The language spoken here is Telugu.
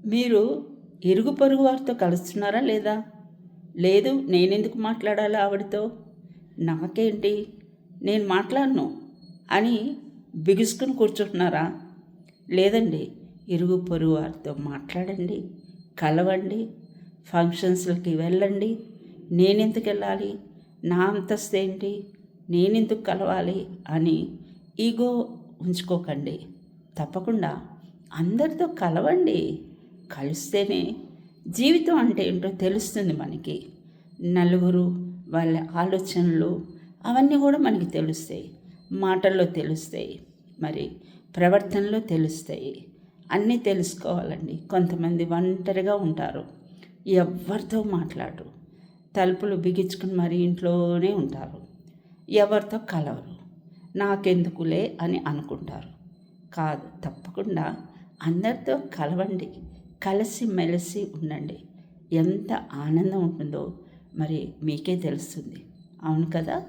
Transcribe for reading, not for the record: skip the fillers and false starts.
మీరు ఇరుగు పొరుగు వారితో కలుస్తున్నారా లేదా? లేదు, నేనెందుకు మాట్లాడాలి ఆవిడతో, నాకేంటి, నేను మాట్లాడను అని బిగుసుకుని కూర్చుంటున్నారా? లేదండి, ఇరుగు పొరుగు వారితో మాట్లాడండి, కలవండి, ఫంక్షన్స్లకి వెళ్ళండి. నేనెందుకు వెళ్ళాలి, నా అంతస్తు ఏంటి, నేనెందుకు కలవాలి అని ఈగో ఉంచుకోకండి. తప్పకుండా అందరితో కలవండి. కలిస్తేనే జీవితం అంటే ఏంటో తెలుస్తుంది మనకి. నలుగురు వాళ్ళ ఆలోచనలు అవన్నీ కూడా మనకి తెలుస్తాయి, మాటల్లో తెలుస్తాయి, మరి ప్రవర్తనలో తెలుస్తాయి. అన్నీ తెలుసుకోవాలండి. కొంతమంది ఒంటరిగా ఉంటారు, ఎవరితో మాట్లాడరు, తలుపులు బిగించుకుని మరి ఇంట్లోనే ఉంటారు, ఎవరితో కలవరు, నాకెందుకులే అని అనుకుంటారు. కాదు, తప్పకుండా అందరితో కలవండి, కలిసి మెలిసి ఉండండి. ఎంత ఆనందం ఉంటుందో మరి మీకే తెలుస్తుంది. అవును కదా?